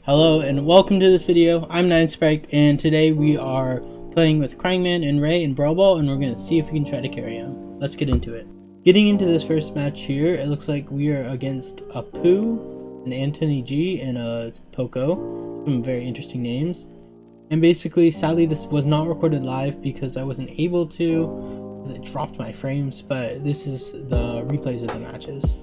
Hello and welcome to this video. I'm 9Spike and today we are playing with Cryingman and Ray in Brawl, and we're going to see if we can try to carry him. Let's get into it. Getting into this first match here, it looks like we are against a Poo, an Anthony G, and a Poco. Some very interesting names. And basically, sadly this was not recorded live because I wasn't able to, because it dropped my frames, but this is the replays of the matches.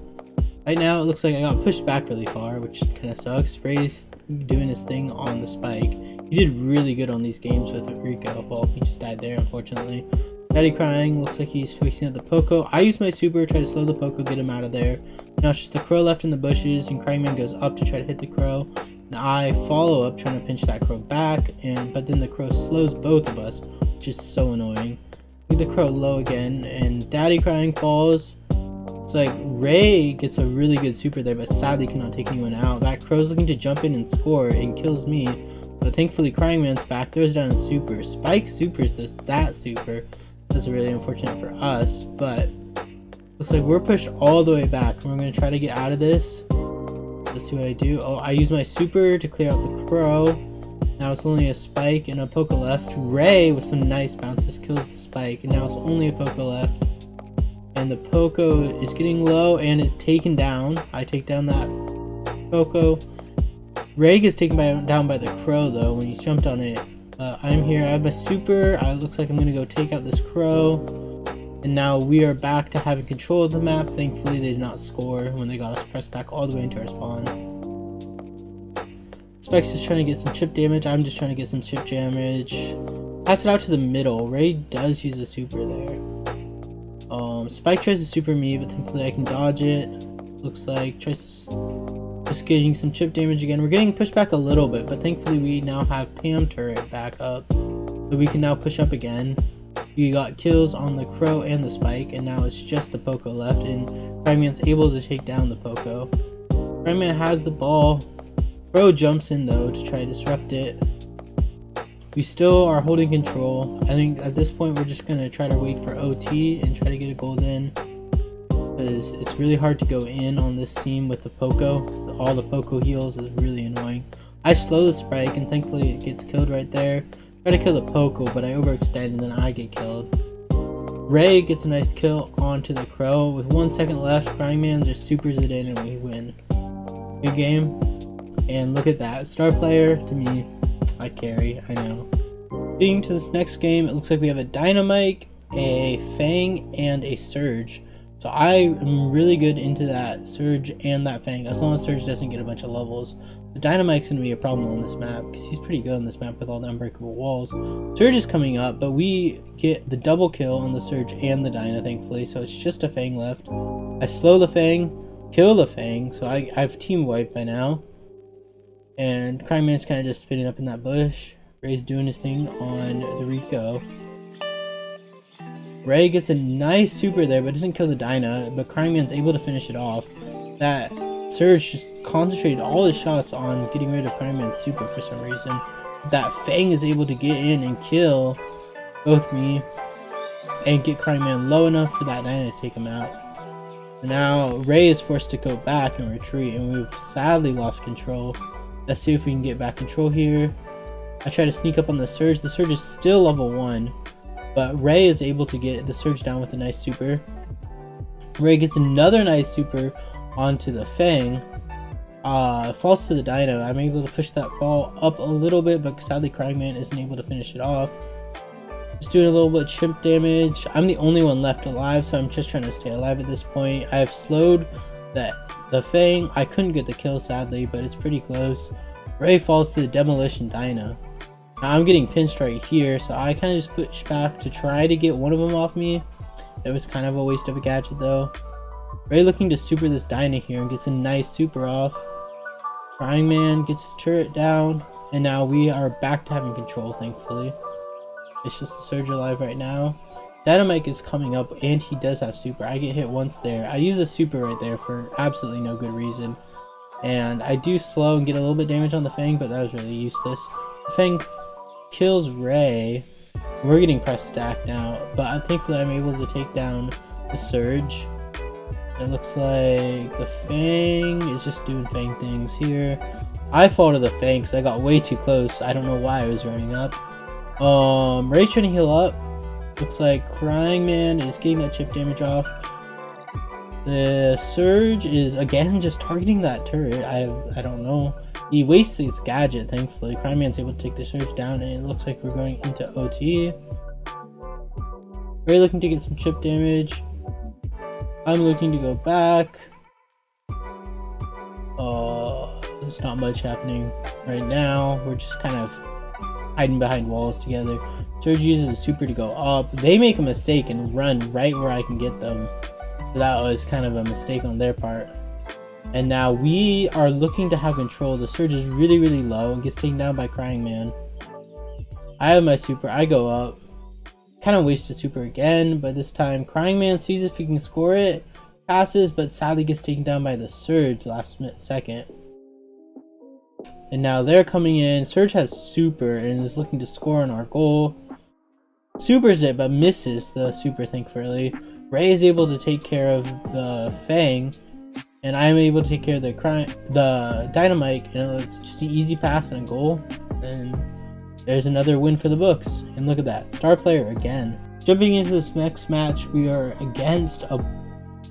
Right now, it looks like I got pushed back really far, which kind of sucks. Ray's doing his thing on the spike. He did really good on these games with Rico. Well, he just died there, unfortunately. Daddy crying. Looks like he's fixing up the Poco. I use my super, try to slow the Poco, get him out of there. Now it's just the Crow left in the bushes, and Cryingman goes up to try to hit the Crow. And I follow up, trying to pinch that Crow back, but then the Crow slows both of us, which is so annoying. Get the Crow low again, and Daddy crying falls. It's like Ray gets a really good super there, but sadly cannot take anyone out. That Crow's looking to jump in and score and kills me, but thankfully Cryingman's back, throws down a super. Spike supers that super. That's really unfortunate for us, but looks like we're pushed all the way back. We're going to try to get out of this. Let's see what I do. Oh, I use my super to clear out the Crow. Now it's only a Spike and a Poco left. Ray with some nice bounces kills the Spike, and now it's only a Poco left. And the Poco is getting low and is taken down. I take down that Poco. Ray gets taken down by the Crow though when he's jumped on it. I'm here. I have my super. It looks like I'm going to go take out this Crow. And now we are back to having control of the map. Thankfully they did not score when they got us pressed back all the way into our spawn. Spike's just trying to get some chip damage. I'm just trying to get some chip damage. Pass it out to the middle. Ray does use a super there. Spike tries to super me, but thankfully I can dodge it. Looks like tries to just getting some chip damage again. We're getting pushed back a little bit, but thankfully we now have Pam turret back up, so we can now push up again. We got kills on the Crow and the Spike, and now it's just the Poco left, and Cryingman's able to take down the Poco. Cryingman has the ball. Crow jumps in though to try to disrupt it. We still are holding control. I think at this point we're just going to try to wait for OT and try to get a gold in, because it's really hard to go in on this team with the Poco. All the Poco heals is really annoying. I slow the Spike and thankfully it gets killed right there. Try to kill the Poco, but I overextend and then I get killed. Ray gets a nice kill onto the Crow. With 1 second left, Cryingman just supers it in and we win. Good game. And look at that. Star player to me. I carry, I know. Getting to this next game, it looks like we have a Dynamite, a Fang, and a Surge. So I am really good into that Surge and that Fang, as long as Surge doesn't get a bunch of levels. The Dynamite's going to be a problem on this map, because he's pretty good on this map with all the unbreakable walls. Surge is coming up, but we get the double kill on the Surge and the Dyna, thankfully, so it's just a Fang left. I slow the Fang, kill the Fang, so I have team wipe by now. And Cryingman's kind of just spinning up in that bush. Ray's doing his thing on the Rico. Ray gets a nice super there, but doesn't kill the Dyna. But Cryingman's able to finish it off. That Surge just concentrated all his shots on getting rid of Cryingman's super for some reason. That Fang is able to get in and kill both me and get Cryingman low enough for that Dyna to take him out. Now Ray is forced to go back and retreat, and we've sadly lost control. Let's see if we can get back control here. I try to sneak up on the Surge. The Surge is still level 1, but Ray is able to get the Surge down with a nice super. Ray gets another nice super onto the Fang. Falls to the Dyna. I'm able to push that ball up a little bit, but sadly Cryingman isn't able to finish it off. Just doing a little bit of chimp damage. I'm the only one left alive, so I'm just trying to stay alive at this point. I have slowed the Fang. I couldn't get the kill sadly, but it's pretty close. Ray falls to the Demolition Dyna. Now I'm getting pinched right here, so I kind of just push back to try to get one of them off me. It was kind of a waste of a gadget though. Ray looking to super this Dyna here and gets a nice super off. Cryingman gets his turret down, and now we are back to having control, thankfully. It's just the Surge alive right now. Dynamite is coming up, and he does have super. I get hit once there. I use a super right there for absolutely no good reason. And I do slow and get a little bit damage on the Fang, but that was really useless. The Fang kills Ray. We're getting press stacked now, but thankfully I'm able to take down the Surge. It looks like the Fang is just doing Fang things here. I fall to the Fang because I got way too close. I don't know why I was running up. Ray's trying to heal up. Looks like Cryingman is getting that chip damage off. The Surge is again just targeting that turret. I don't know. He wastes his gadget, thankfully. Cryingman's able to take the Surge down, and it looks like we're going into OT. Ray looking to get some chip damage. I'm looking to go back. There's not much happening right now. We're just kind of hiding behind walls together. Surge uses a super to go up. They make a mistake and run right where I can get them. So that was kind of a mistake on their part. And now we are looking to have control. The Surge is really, really low and gets taken down by Cryingman. I have my super. I go up. Kind of wasted super again, but this time Cryingman sees if he can score it. Passes, but sadly gets taken down by the Surge last second. And now they're coming in. Surge has super and is looking to score on our goal. Supers it, but misses the super, thankfully. Ray is able to take care of the Fang, and I'm able to take care of the Dynamite, and it's just an easy pass and a goal. And there's another win for the books. And look at that, star player again. Jumping into this next match, we are against a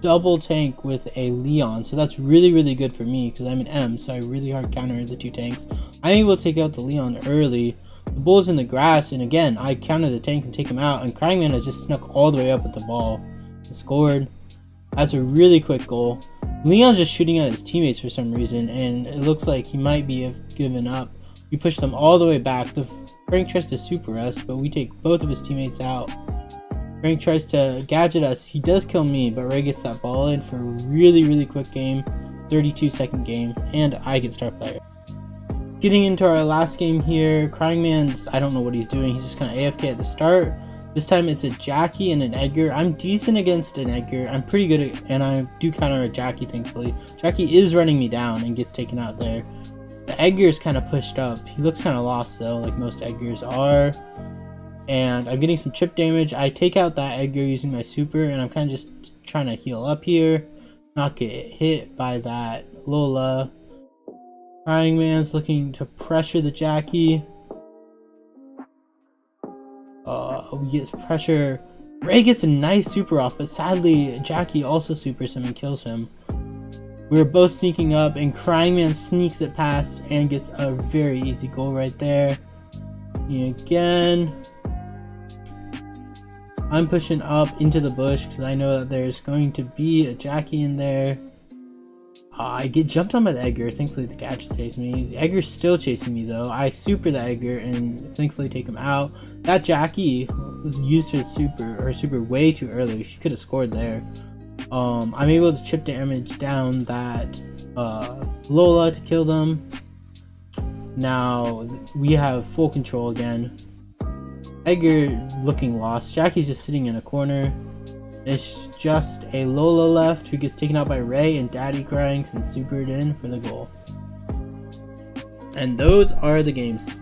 double tank with a Leon, so that's really, really good for me because I'm an M, so I really hard counter the two tanks. I'm able to take out the Leon early. The bull's in the grass, and again I counter the tank and take him out, and Cryingman has just snuck all the way up with the ball and scored. That's a really quick goal. Leon's just shooting at his teammates for some reason, and it looks like he might be given up. We push them all the way back. The Frank tries to super us, but we take both of his teammates out. Frank tries to gadget us. He does kill me, but Ray gets that ball in for a really, really quick game. 32-second game, and I get star player. Getting into our last game here, Cryingman's, I don't know what he's doing. He's just kind of AFK at the start. This time it's a Jackie and an Edgar. I'm decent against an Edgar. I'm pretty good at, and I do counter a Jackie, thankfully. Jackie is running me down and gets taken out there. The Edgar is kind of pushed up. He looks kind of lost though, like most Edgars are. And I'm getting some chip damage. I take out that Edgar using my super, and I'm kind of just trying to heal up here, not get hit by that Lola. Cryingman's looking to pressure the Jackie. We get pressure. Ray gets a nice super off, but sadly Jackie also supers him and kills him. We're both sneaking up, and Cryingman sneaks it past and gets a very easy goal right there. Again, I'm pushing up into the bush because I know that there's going to be a Jackie in there. I get jumped on by the Edgar. Thankfully the gadget saves me. The Edgar's still chasing me though. I super the Edgar and thankfully take him out. That Jackie was used her super way too early. She could have scored there. I'm able to chip damage down that Lola to kill them. Now we have full control again. Edgar looking lost. Jackie's just sitting in a corner. It's just a Lola left who gets taken out by Ray, and Daddy crying and supered in for the goal. And those are the games.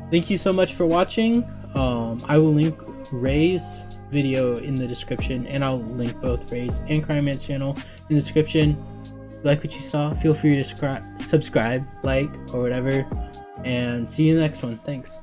Thank you so much for watching. I will link Ray's video in the description, and I'll link both Ray's and Cryingman's channel in the description. If you like what you saw, feel free to subscribe, like, or whatever, and see you in the next one. Thanks.